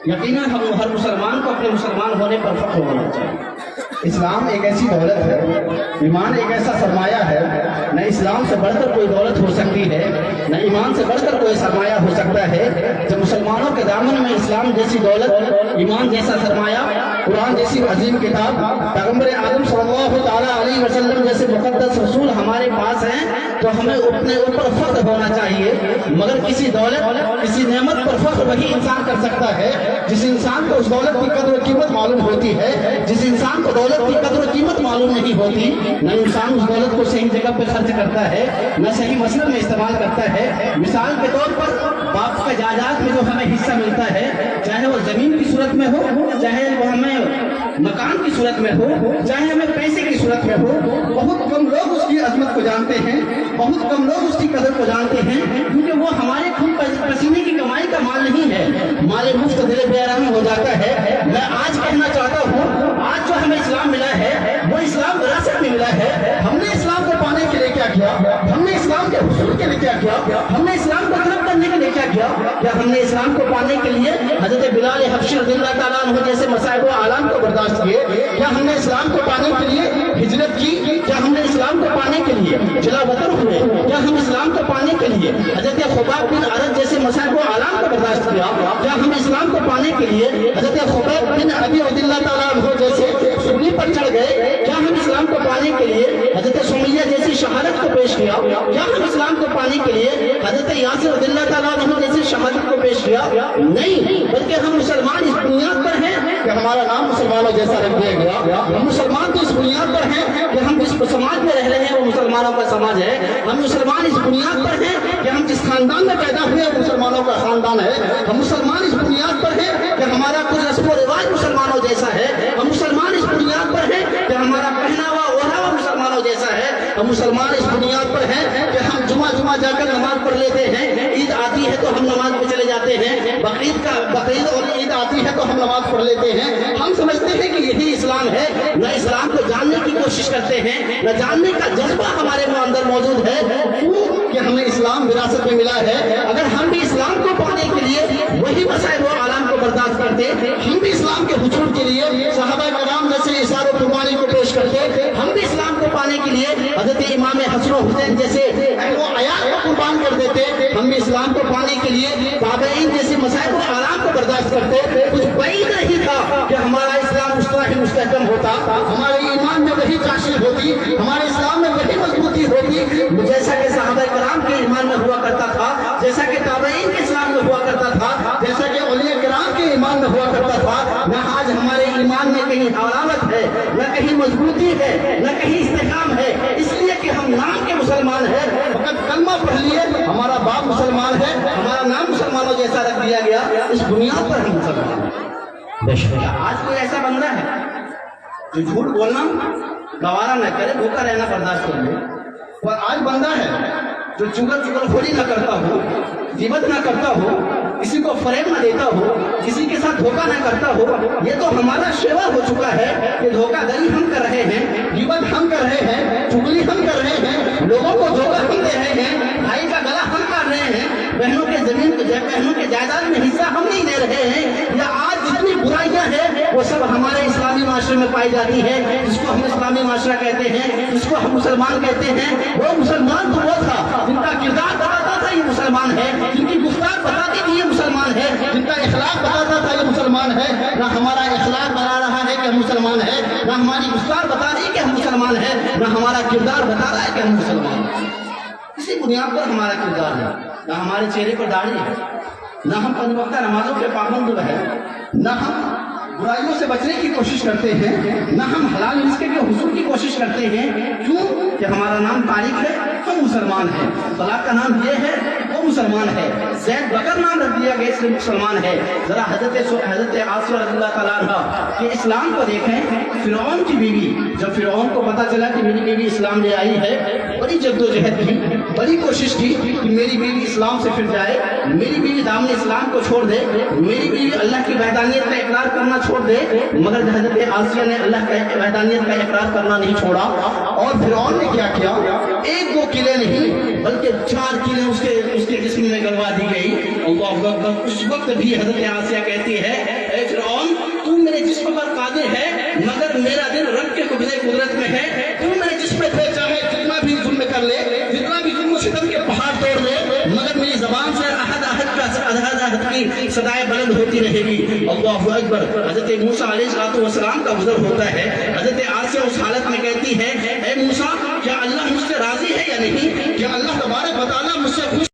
یقیناً ہر مسلمان کو اپنے مسلمان ہونے پر فخر ہونا چاہیے۔ اسلام ایک ایسی دولت ہے، ایمان ایک ایسا سرمایہ ہے، نہ اسلام سے بڑھ کر کوئی دولت ہو سکتی ہے، نہ ایمان سے بڑھ کر کوئی سرمایہ ہو سکتا ہے۔ جب مسلمانوں کے دامن میں اسلام جیسی دولت، ایمان جیسا سرمایہ، قرآن جیسی عظیم کتاب، پیغمبر اعظم صلی اللہ تعالیٰ علیہ وسلم جیسے مقدس رسول ہمارے پاس ہیں، تو ہمیں اپنے اوپر فخر ہونا چاہیے۔ مگر کسی دولت، کسی نعمت پر فخر وہی انسان کر سکتا ہے جس انسان کو اس دولت کی قدر و قیمت معلوم ہوتی ہے۔ جس انسان کو دولت کی قدر و قیمت معلوم نہیں ہوتی، نہ انسان اس دولت کو صحیح جگہ پہ خرچ کرتا ہے، نہ صحیح مسئلے میں استعمال کرتا ہے۔ مثال کے طور پر باپ کا جائیداد میں جو ہمیں حصہ ملتا ہے، چاہے وہ زمین کی صورت میں ہو، چاہے وہ ہمیں مکان کی صورت میں ہو، چاہے ہمیں پیسے کی صورت میں ہو، بہت کم لوگ اس کی عظمت کو جانتے ہیں، بہت کم لوگ اس کی قدر کو جانتے ہیں، کیونکہ وہ ہمارے خون پسینے کی کمائی کا مال نہیں ہے، ہمارے مفت دل بے رحم ہو جاتا ہے۔ میں آج کہنا چاہتا ہوں، آج جو ہمیں اسلام ملا ہے وہ اسلام وراثت میں ملا ہے۔ ہم نے اسلام کو پانے کے لیے کیا کیا؟ ہم نے اسلام کے حصول کے لیے کیا کیا؟ ہم نے اسلام کو طلب کرنے کے لیے کیا کیا؟ کیا ہم نے اسلام کو پانے کے لیے حضرت بلال حبشی رضی اللہ تعالیٰ عنہ جیسے مصائب و آلام کو برداشت کیے؟ کیا ہم نے اسلام کو پانے کے لیے ہجرت کی؟ کیا ہم نے اسلام کو پانے کے لیے جلا وطن ہوئے؟ کیا ہم اسلام کو پانے کے لیے حضرت خباب بن عرد جیسے مصائب و آلام کو برداشت کیا؟ کیا ہم اسلام کو پانے کے لیے حضرت خباب بن ابی رضی اللہ تعالیٰ عنہ جیسے سولی پر چڑھ گئے؟ کیا ہم اسلام کو پانے کے لیے حضرت سمیہ جیسی شہادت کو پیش کیا؟ کیا ہم اسلام کو پانے کے لیے حضرت یاسر رضی اللہ تعالیٰ عنہ جیسی شہادت کو پیش کیا؟ نہیں، بلکہ ہم مسلمان اس بنیاد پر ہیں کہ ہمارا نام مسلمانوں جیسا رکھ دیا گیا۔ ہم مسلمان تو اس بنیاد پر ہیں کہ ہم جس سماج میں رہ رہے ہیں وہ مسلمانوں کا سماج ہے۔ ہم مسلمان اس بنیاد پر ہیں کہ ہم جس خاندان میں پیدا ہوئے وہ مسلمانوں کا خاندان ہے۔ ہم مسلمان اس بنیاد پر ہیں کہ ہمارا کچھ رسم و رواج مسلمانوں جیسا ہے۔ ہم مسلمان اس بنیاد پر ہیں کہ ہمارا پہناوا اوڑھاوا مسلمانوں جیسا ہے۔ ہم مسلمان اس بنیاد پر ہیں کہ ہم جمعہ جا کر نماز پڑھ لیتے ہیں، عید آتی ہے تو ہم نماز پہ چلے جاتے ہیں، بقرعید اور عید آتی ہے تو ہم نماز پڑھ لیتے ہیں۔ ہم سمجھتے ہیں کہ یہی اسلام ہے، نہ اسلام کو جاننے کی کوشش کرتے ہیں، نہ جاننے کا جذبہ ہمارے اندر موجود ہے کہ ہمیں اسلام وراثت میں ملا ہے۔ اگر ہم بھی اسلام کو پانے کے لیے وہی مسائل و عالم کو برداشت کرتے، ہم بھی اسلام کے حصول کے لیے صحابہ کرام جیسے اثار و قربانی کو پیش کرتے، ہم بھی اسلام کو پانے کے لیے حضرت امام حسن و حسین جیسے وہ عیال کو قربان کر دیتے، ہم بھی اسلام کو پانے کے لیے تابعین جیسے مسائل و عالم کو برداشت کرتے۔ کچھ بعید نہیں تھا کہ ہمارا اسلام اس طرح ہی مستحکم ہوتا، ہمارے ایمان میں وہی چاشنی ہوتی، ہمارے اسلام میں وہی مضبوطی ہوتی جیسا کہ صحابہ کرام کے ایمان میں ہوا کرتا تھا، جیسا کہ تابعین کے اسلام میں ہوا کرتا تھا، جیسا کہ اولیاء کرام کے ایمان میں ہوا کرتا تھا۔ نہ آج ہمارے ایمان میں کہیں حلاوت ہے، نہ کہیں مضبوطی ہے، نہ کہیں استحکام ہے، اس لیے کہ ہم نام کے مسلمان ہیں۔ فقط کلمہ پڑھ لیے ہمارا باپ مسلمان ہے، ہمارا نام مسلمانوں جیسا رکھ دیا گیا، اس بنیاد پر ہم مسلمان ہیں۔ آج کوئی ایسا بندہ ہے جو جھوٹ بولنا گوارا نہ کرے، بھوکا رہنا برداشت کر لے، اور آج بندہ ہے جو چگل خوری نہ کرتا ہو، غیبت نہ کرتا ہو، کسی کو فریب نہ دیتا ہو، کسی کے ساتھ دھوکہ نہ کرتا ہو۔ یہ تو ہمارا شیوا ہو چکا ہے کہ دھوکہ دری ہم کر رہے ہیں، غیبت ہم کر رہے ہیں، چگلی ہم کر رہے ہیں، لوگوں کو دھوکہ ہم دے رہے ہیں، بھائی کا گلا ہم کاٹ رہے ہیں، بہنوں کے زمین بہنوں کے جائیداد میں حصہ ہم نہیں دے رہے ہیں۔ یا آج جتنی برائیاں ہیں وہ سب ہمارے اسلامی معاشرے میں پائی جاتی ہے، جس کو ہم اسلامی معاشرہ کہتے ہیں، جس کو ہم مسلمان کہتے ہیں۔ وہ مسلمان تو وہ تھا جن کا کردار بتاتا تھا یہ مسلمان ہے، جن کی گفتار بتاتی تھی یہ مسلمان ہے، جن کا اخلاق بتاتا تھا یہ مسلمان ہے۔ نہ ہمارا اخلاق بتا رہا ہے کہ ہم مسلمان ہیں، نہ ہماری گفتار بتا رہی ہے کہ ہم مسلمان ہیں، نہ ہمارا کردار بتا رہا ہے کہ ہم مسلمان ہیں۔ اسی بنیاد پر ہمارا کردار ہے، نہ ہمارے چہرے پر داڑھی ہے، نہ ہم پنج وقتہ نمازوں کے پابند ہیں، نہ ہم برائیوں سے بچنے کی کوشش کرتے ہیں، نہ ہم حلال رزق کے حصول کی کوشش کرتے ہیں۔ کیوں کہ ہمارا نام طارق ہے، ہم مسلمان ہیں، طلاق کا نام یہ ہے، وہ مسلمان ہے، زید بکر نام رکھ دیا گیا اس لیے مسلمان ہے۔ ذرا حضرت آسیہ رضی اللہ تعالیٰ عنہ کہ اسلام کو دیکھیں، فرعون کی بیوی، جب فرعون کو پتا چلا کہ میری بیوی اسلام لے آئی ہے، بڑی جدوجہد کی، بڑی کوشش کی کہ میری بیوی اسلام سے پھر جائے، میری بیوی دامن اسلام کو چھوڑ دے، میری بیوی اللہ کی وحدانیت کا اقرار کرنا چھوڑ دے، مگر حضرت آسیہ نے اللہ کی وحدانیت کا اقرار کرنا نہیں چھوڑا۔ اور فرعون نے کیا کیا؟ ایک دو قلعے نہیں بلکہ 4 قلعے اس کے جسم میں گڑوا دی گئی، اللہ اکبر. اس وقت بھی حضرت آسیہ کہتی ہے اے فرعون تو میرے جسم پر قادر ہے مگر میرا دل رب کے قبضے قدرت میں ہے. تو میرے جسم پہ چاہے جتنا بھی ظلم کر لے جتنا بھی ظلم و ستم کے پہاڑ توڑ لے مگر میری زبان سے احد کی صدائیں بلند ہوتی رہے گی. اللہ اکبر. حضرت موسیٰ علیہ السلام کا گزر ہوتا ہے. حضرت آسیہ اس حالت میں کہتی ہے اے موسیٰ کیا اللہ مجھ سے راضی ہے یا نہیں؟ کہ اللہ تبارک و تعالیٰ مجھ سے خوش